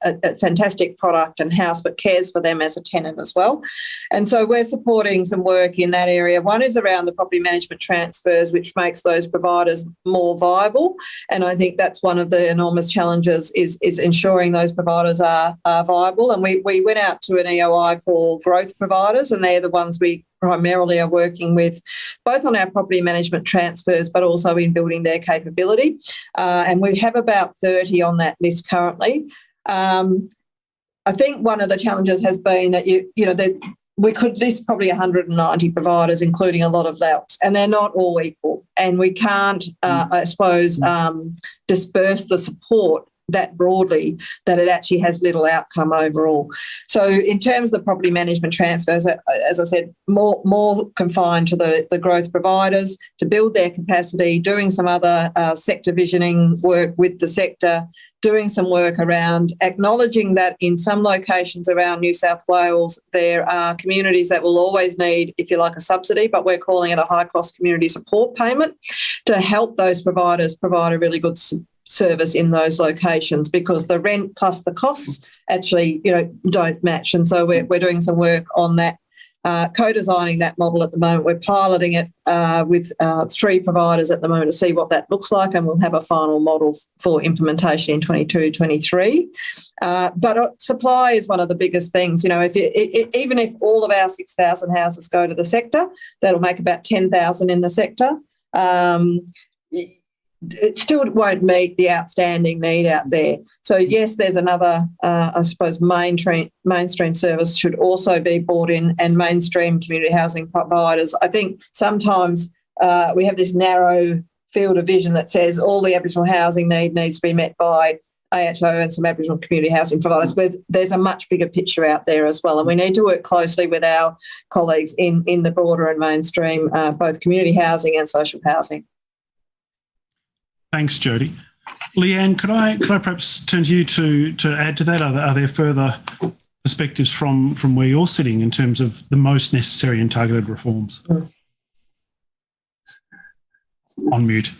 a fantastic product and house, but cares for them as a tenant as well. And so we're supporting some work in that area. One is around the property management transfers, which makes those providers more viable. And I think that's one of the enormous challenges is ensuring those providers are viable. And we went out to an EOI for growth providers, and they're the ones we primarily are working with, both on our property management transfers, but also in building their capability. And we have about 30 on that list currently. I think one of the challenges has been that that we could list probably 190 providers, including a lot of louts, and they're not all equal. And we can't, I suppose, disperse the support that broadly that it actually has little outcome overall. So in terms of the property management transfers, as I said, more confined to the growth providers to build their capacity, doing some other sector visioning work with the sector, doing some work around acknowledging that in some locations around New South Wales, there are communities that will always need, if you like, a subsidy, but we're calling it a high-cost community support payment to help those providers provide a really good service in those locations, because the rent plus the costs actually, don't match. And so we're doing some work on that, co-designing that model at the moment. We're piloting it with 3 providers at the moment to see what that looks like, and we'll have a final model for implementation in 22-23. But supply is one of the biggest things. Even if all of our 6,000 houses go to the sector, that'll make about 10,000 in the sector. It still won't meet the outstanding need out there. So, yes, there's another, I suppose, mainstream service should also be brought in, and mainstream community housing providers. I think sometimes we have this narrow field of vision that says all the Aboriginal housing needs to be met by AHO and some Aboriginal community housing providers, but there's a much bigger picture out there as well. And we need to work closely with our colleagues in the broader and mainstream, both community housing and social housing. Thanks, Jody. Leeanne, could I perhaps turn to you to add to that? Are there further perspectives from where you're sitting in terms of the most necessary and targeted reforms? On mute.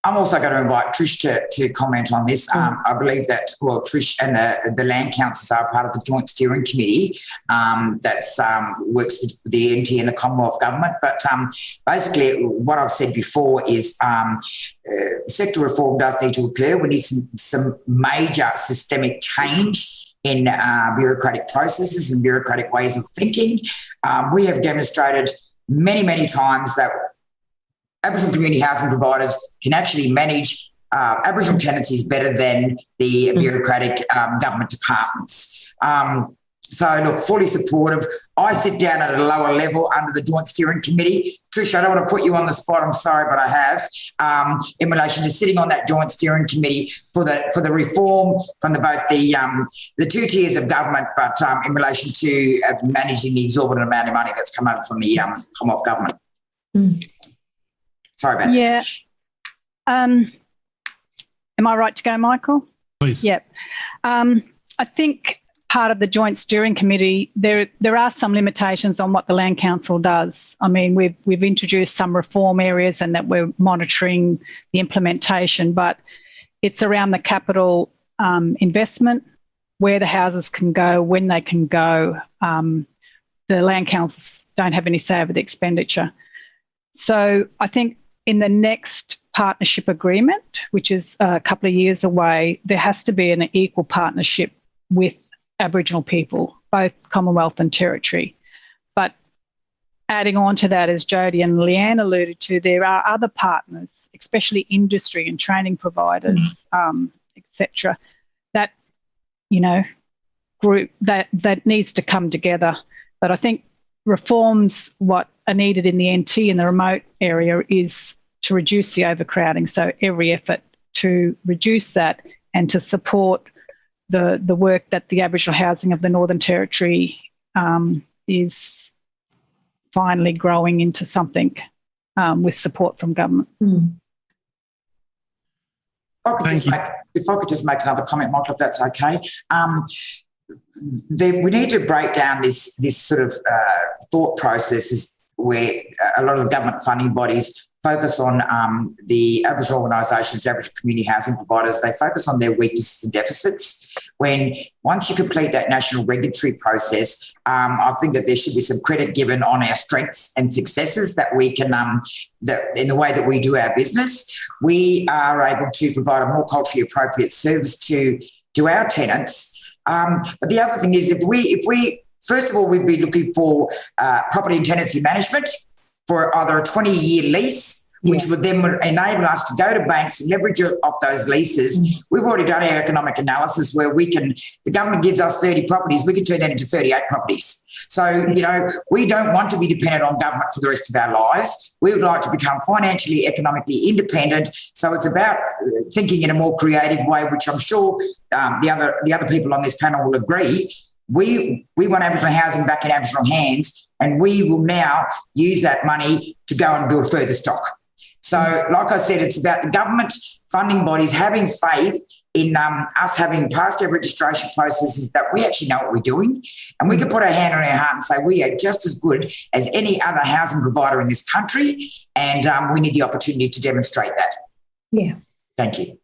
I'm also going to invite Trish to comment on this. I believe that, Trish and the land councils are part of the joint steering committee that's works with the NT and the Commonwealth Government. But basically what I've said before is sector reform does need to occur. We need some major systemic change in bureaucratic processes and bureaucratic ways of thinking. We have demonstrated many times that Aboriginal community housing providers can actually manage Aboriginal tenancies better than the bureaucratic government departments. So, look, fully supportive. I sit down at a lower level under the Joint Steering Committee. Trish, I don't want to put you on the spot, I'm sorry, but I have, in relation to sitting on that Joint Steering Committee for the reform from both the 2 tiers of government, but in relation to managing the exorbitant amount of money that's come over from the Commonwealth Government. Sorry about that. Am Am I right to go, Michael? Please. Yep. I think part of the Joint Steering Committee, there are some limitations on what the Land Council does. I mean, we've introduced some reform areas and that we're monitoring the implementation, but it's around the capital investment, where the houses can go, when they can go. The Land Councils don't have any say over the expenditure. So I think in the next partnership agreement, which is a couple of years away, there has to be an equal partnership with Aboriginal people, both Commonwealth and Territory. But adding on to that, as Jody and Leeanne alluded to, there are other partners, especially industry and training providers, etc., that, group that needs to come together. But I think reforms what are needed in the NT in the remote area is to reduce the overcrowding. So every effort to reduce that and to support the work that the Aboriginal housing of the Northern Territory is finally growing into something with support from government. If I could just make another comment, Michael, if that's okay. We need to break down this sort of thought processes where a lot of the government funding bodies focus on the Aboriginal organisations, Aboriginal community housing providers. They focus on their weaknesses and deficits. When once you complete that national regulatory process, I think that there should be some credit given on our strengths and successes that we can, in the way that we do our business. We are able to provide a more culturally appropriate service to our tenants. But the other thing is, if we first of all, we'd be looking for property and tenancy management for either a 20-year lease, which would then enable us to go to banks and leverage off those leases. We've already done our economic analysis where the government gives us 30 properties, we can turn that into 38 properties. So, we don't want to be dependent on government for the rest of our lives. We would like to become financially, economically independent. So it's about thinking in a more creative way, which I'm sure the other people on this panel will agree. We want Aboriginal housing back in Aboriginal hands, and we will now use that money to go and build further stock. So, like I said, it's about the government funding bodies having faith in us having passed our registration processes, that we actually know what we're doing, and we can put our hand on our heart and say we are just as good as any other housing provider in this country, and we need the opportunity to demonstrate that. Yeah. Thank you.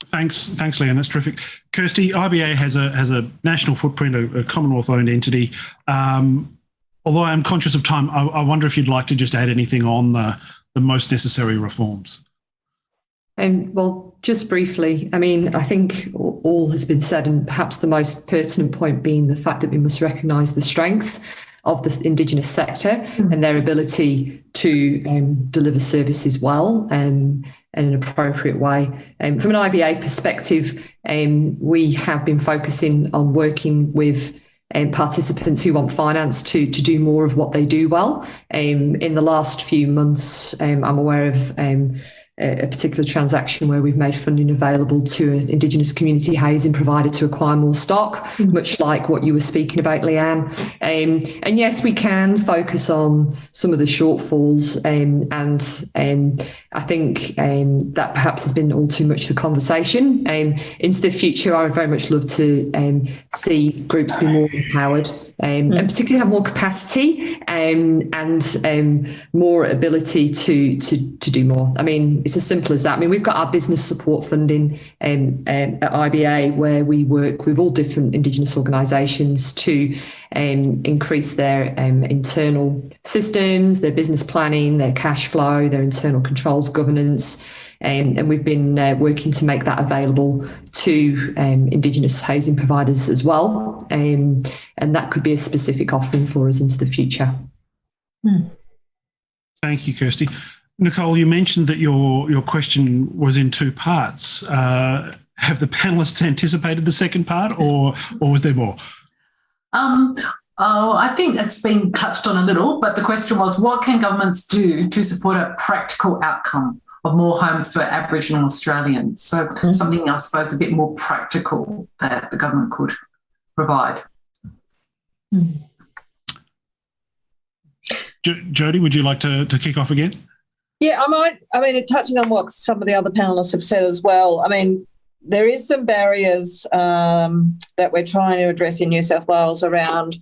Thanks, Leeanne. That's terrific. Kirsty, IBA has a national footprint, a Commonwealth-owned entity. Although I'm conscious of time, I wonder if you'd like to just add anything on the most necessary reforms. Well, just briefly, I mean, I think all has been said, and perhaps the most pertinent point being the fact that we must recognise the strengths of the Indigenous sector and their ability to deliver services well in an appropriate way. From an IBA perspective, we have been focusing on working with participants who want finance to do more of what they do well. In the last few months, I'm aware of a particular transaction where we've made funding available to an Indigenous community housing provider to acquire more stock, much like what you were speaking about, Leeanne. And yes, we can focus on some of the shortfalls, and I think that perhaps has been all too much the conversation. Into the future, I would very much love to see groups be more empowered, and particularly have more capacity and more ability to do more. I mean, it's as simple as that. I mean, we've got our business support funding at IBA, where we work with all different Indigenous organisations to increase their internal systems, their business planning, their cash flow, their internal controls, governance. And we've been working to make that available to Indigenous housing providers as well. And that could be a specific offering for us into the future. Thank you, Kirsty. Nicole, you mentioned that your question was in two parts. Have the panellists anticipated the second part, or was there more? I think it's been touched on a little, but the question was, what can governments do to support a practical outcome of more homes for Aboriginal Australians? So something, I suppose, a bit more practical that the government could provide. Jody, would you like to kick off again? Yeah, touching on what some of the other panellists have said as well, I mean, there is some barriers that we're trying to address in New South Wales around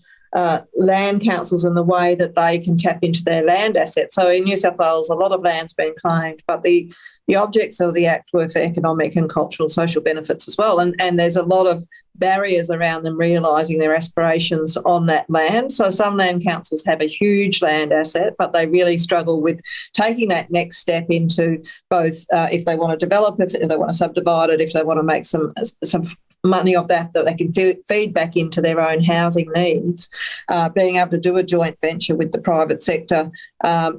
land councils and the way that they can tap into their land assets. So in New South Wales, a lot of land's been claimed, but the objects of the Act were for economic and cultural social benefits as well. And there's a lot of barriers around them realising their aspirations on that land. So some land councils have a huge land asset, but they really struggle with taking that next step into both if they want to develop, if they want to subdivide it, if they want to make some money of that they can feed back into their own housing needs, being able to do a joint venture with the private sector,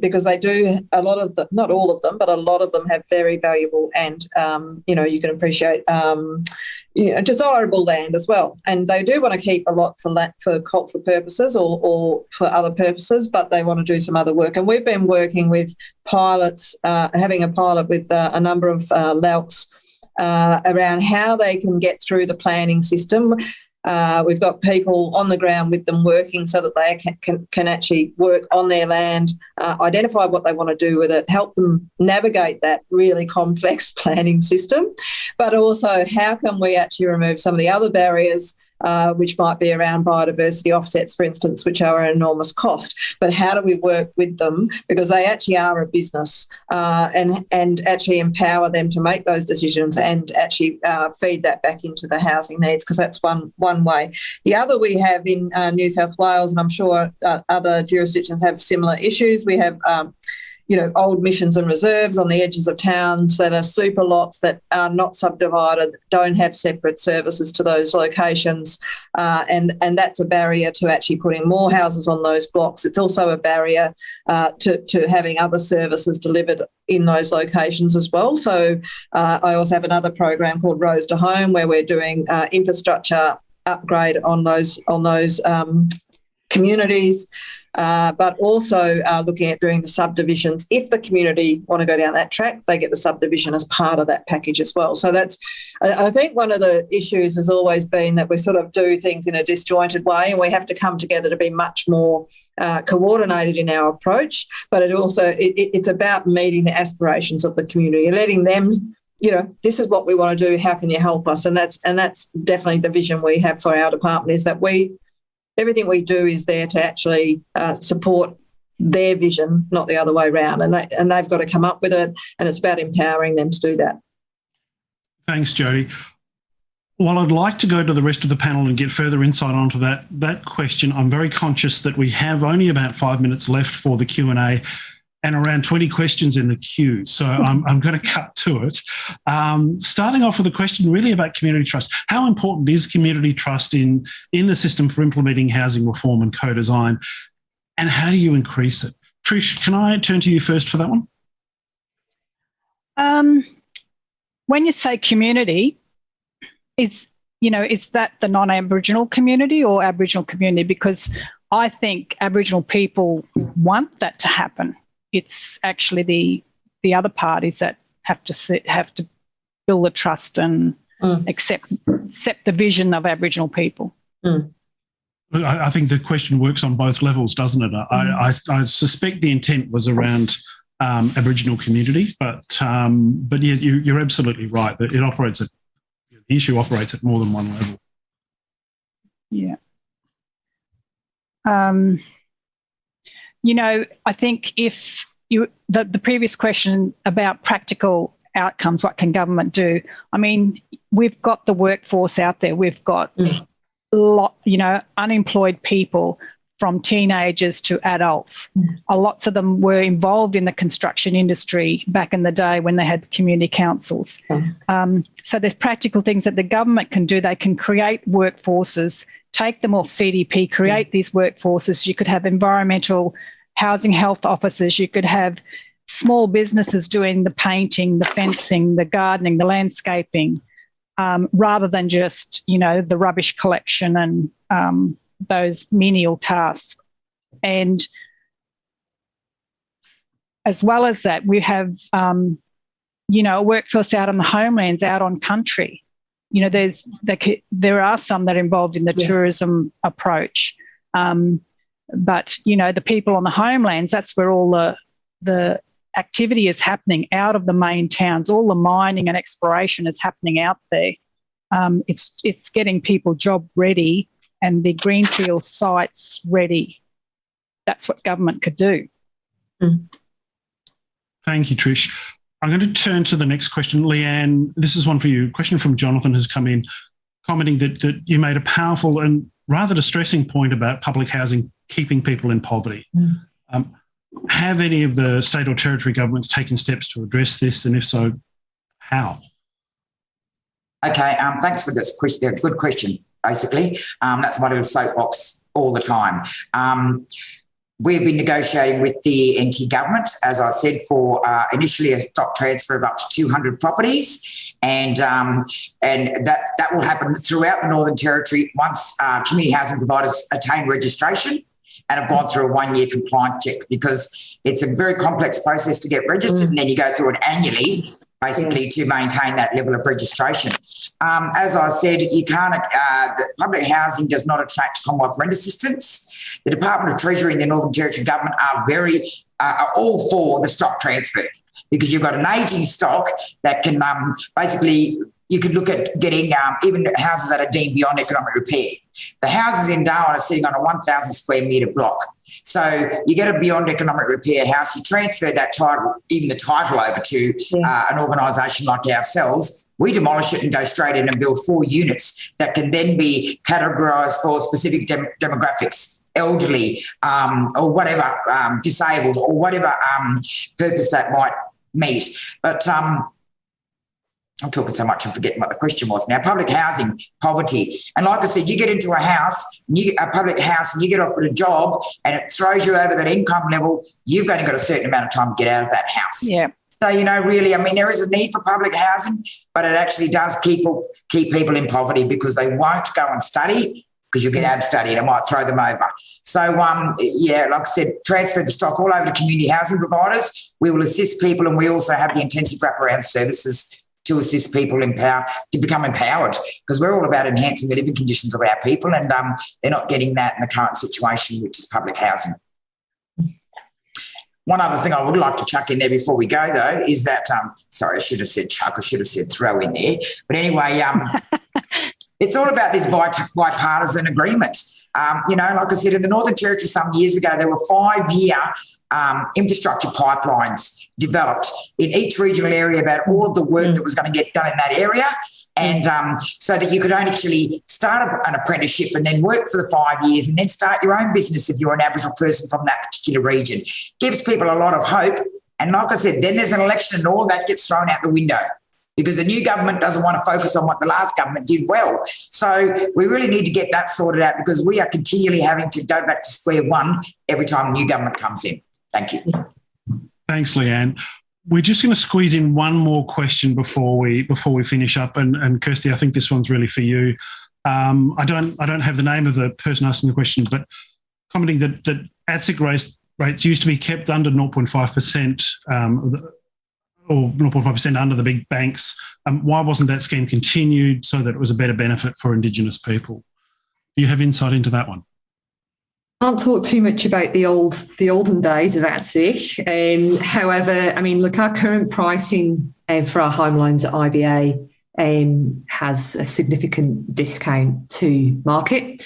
because they do, a lot of them, not all of them, but a lot of them have very valuable and, you can appreciate desirable land as well. And they do want to keep a lot for cultural purposes or for other purposes, but they want to do some other work. And we've been working with pilots, having a pilot with a number of LAUCs around how they can get through the planning system. We've got people on the ground with them working so that they can actually work on their land, identify what they want to do with it, help them navigate that really complex planning system, but also how can we actually remove some of the other barriers, which might be around biodiversity offsets, for instance, which are an enormous cost. But how do we work with them, because they actually are a business, and actually empower them to make those decisions and actually feed that back into the housing needs, because that's one way. The other we have in New South Wales, and I'm sure other jurisdictions have similar issues, we have old missions and reserves on the edges of towns that are super lots that are not subdivided, don't have separate services to those locations, and that's a barrier to actually putting more houses on those blocks. It's also a barrier to having other services delivered in those locations as well. So I also have another program called Rose to Home, where we're doing infrastructure upgrade on those communities, but also looking at doing the subdivisions. If the community want to go down that track, they get the subdivision as part of that package as well. So that's, I think one of the issues has always been that we sort of do things in a disjointed way, and we have to come together to be much more coordinated in our approach. But it's about meeting the aspirations of the community and letting them, this is what we want to do, how can you help us? And that's definitely the vision we have for our department, is that everything we do is there to actually support their vision, not the other way around. And they've got to come up with it, and it's about empowering them to do that. Thanks, Jody. While I'd like to go to the rest of the panel and get further insight onto that question, I'm very conscious that we have only about 5 minutes left for the Q&A and around 20 questions in the queue. So I'm going to cut to it. Starting off with a question really about community trust. How important is community trust in the system for implementing housing reform and co-design, and how do you increase it? Trish, can I turn to you first for that one? When you say community, is that the non-Aboriginal community or Aboriginal community? Because I think Aboriginal people want that to happen. It's actually the other parties that have to build the trust and accept the vision of Aboriginal people. I think the question works on both levels, doesn't it? I suspect the intent was around Aboriginal community, but yeah, you're absolutely right that the issue operates at more than one level. Yeah. I think if the previous question about practical outcomes, what can government do? I mean, we've got the workforce out there. We've got unemployed people from teenagers to adults. Lots of them were involved in the construction industry back in the day when they had community councils. So there's practical things that the government can do. They can create workforces, take them off CDP, create these workforces. You could have environmental housing health officers. You could have small businesses doing the painting, the fencing, the gardening, the landscaping, rather than just, the rubbish collection and those menial tasks. And as well as that, we have, a workforce out on the homelands, out on country. There are some that are involved in the tourism approach. But, the people on the homelands, that's where all the activity is happening out of the main towns. All the mining and exploration is happening out there. It's getting people job ready and the greenfield sites ready. That's what government could do. Thank you, Trish. I'm going to turn to the next question. Leeanne, this is one for you. A question from Jonathan has come in, commenting that you made a powerful and rather distressing point about public housing keeping people in poverty. Have any of the state or territory governments taken steps to address this, and if so, how? Okay, thanks for this question. Good question, basically. That's my little soapbox all the time. We've been negotiating with the NT government, as I said, for initially a stock transfer of up to 200 properties, and that will happen throughout the Northern Territory once community housing providers attain registration and have gone through a 1-year compliance check, because it's a very complex process to get registered, and then you go through it annually, basically, to maintain that level of registration. As I said, you can't. The public housing does not attract Commonwealth rent assistance. The Department of Treasury and the Northern Territory government are all for the stock transfer, because you've got an ageing stock that can basically, you could look at getting even houses that are deemed beyond economic repair. The houses in Darwin are sitting on a 1,000 square metre block. So you get a beyond economic repair house, you transfer that title, even the title, over to an organisation like ourselves. We demolish it and go straight in and build 4 units that can then be categorised for specific demographics, elderly or whatever, disabled or whatever purpose that might meet. But I'm talking so much I'm forgetting what the question was now. Public housing, poverty. And like I said, you get into a house, a public house, and you get offered a job and it throws you over that income level, you've only got a certain amount of time to get out of that house. Yeah. So, really, there is a need for public housing, but it actually does keep people in poverty, because they won't go and study, because you'll get out of study and it might throw them over. So, like I said, transfer the stock all over to community housing providers. We will assist people, and we also have the intensive wraparound services to assist people to become empowered, because we're all about enhancing the living conditions of our people, and they're not getting that in the current situation, which is public housing. One other thing I would like to chuck in there before we go, though, is that, sorry, I should have said chuck, I should have said throw in there. But anyway, it's all about this bipartisan agreement. Like I said, in the Northern Territory some years ago, there were 5-year infrastructure pipelines developed in each regional area about all of the work that was going to get done in that area. And so that you could actually start an apprenticeship and then work for the 5 years and then start your own business if you're an Aboriginal person from that particular region. Gives people a lot of hope. And like I said, then there's an election and all that gets thrown out the window, because the new government doesn't want to focus on what the last government did well. So we really need to get that sorted out, because we are continually having to go back to square one every time a new government comes in. Thank you. Thanks, Leeanne. We're just going to squeeze in one more question before we finish up. And Kirsty, I think this one's really for you. I don't have the name of the person asking the question, but commenting that ATSIC rates used to be kept under 0.5%. Or 0.5% under the big banks. Why wasn't that scheme continued so that it was a better benefit for Indigenous people? Do you have insight into that one? I can't talk too much about the olden days of ATSIC. However, our current pricing for our home loans at IBA has a significant discount to market.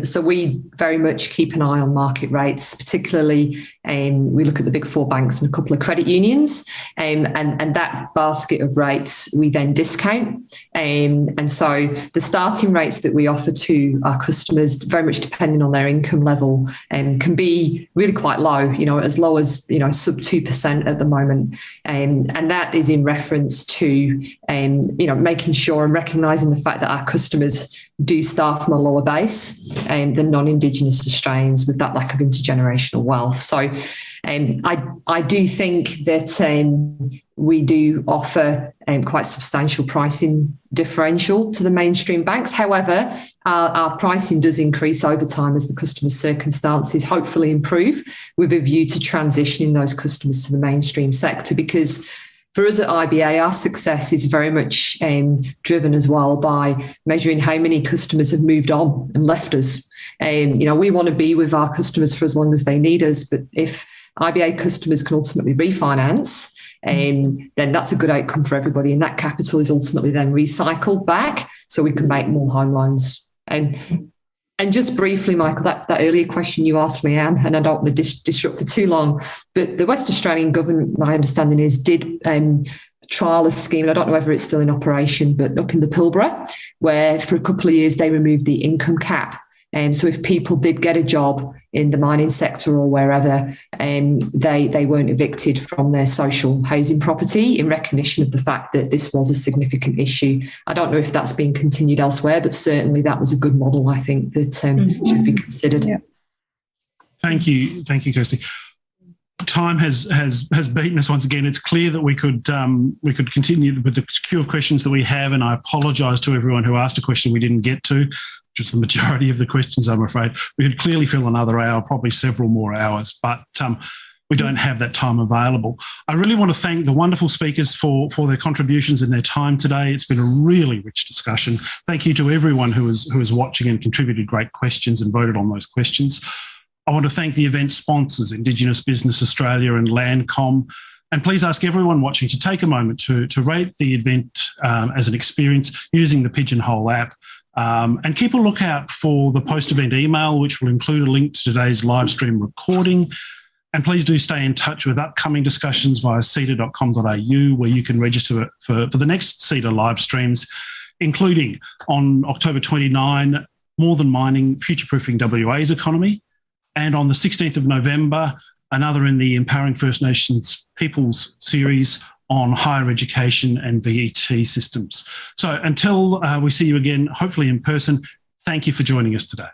So we very much keep an eye on market rates, particularly we look at the big 4 banks and a couple of credit unions, and that basket of rates we then discount. And so the starting rates that we offer to our customers, very much depending on their income level, can be really quite low, as low as, sub 2% at the moment. And that is in reference to, making sure and recognising the fact that our customers do start from a lower base than non-Indigenous Australians with that lack of intergenerational wealth. So I do think that we do offer quite substantial pricing differential to the mainstream banks. However, our pricing does increase over time as the customer circumstances hopefully improve, with a view to transitioning those customers to the mainstream sector, because for us at IBA, our success is very much driven as well by measuring how many customers have moved on and left us. We want to be with our customers for as long as they need us, but if IBA customers can ultimately refinance, then that's a good outcome for everybody. And that capital is ultimately then recycled back so we can make more home loans. And just briefly, Michael, that earlier question you asked Leeanne, and I don't want to disrupt for too long, but the West Australian government, my understanding is, did trial a scheme, and I don't know whether it's still in operation, but up in the Pilbara, where for a couple of years they removed the income cap. So if people did get a job in the mining sector or wherever, they weren't evicted from their social housing property in recognition of the fact that this was a significant issue. I don't know if that's being continued elsewhere, but certainly that was a good model, I think, that should be considered. Yeah. Thank you, Kirsty. Time has beaten us once again. It's clear that we could continue with the queue of questions that we have, and I apologise to everyone who asked a question we didn't get to, which was the majority of the questions, I'm afraid. We could clearly fill another hour, probably several more hours, but we don't have that time available. I really want to thank the wonderful speakers for their contributions and their time today. It's been a really rich discussion. Thank you to everyone who is watching and contributed great questions and voted on those questions. I want to thank the event sponsors, Indigenous Business Australia and Landcom. And please ask everyone watching to take a moment to rate the event as an experience using the Pigeonhole app. And keep a lookout for the post-event email, which will include a link to today's live stream recording. And please do stay in touch with upcoming discussions via CEDA.com.au, where you can register for the next CEDA live streams, including on October 29, More Than Mining, Future-Proofing WA's Economy, and on the 16th of November, another in the Empowering First Nations Peoples series on higher education and VET systems. So until we see you again, hopefully in person, thank you for joining us today.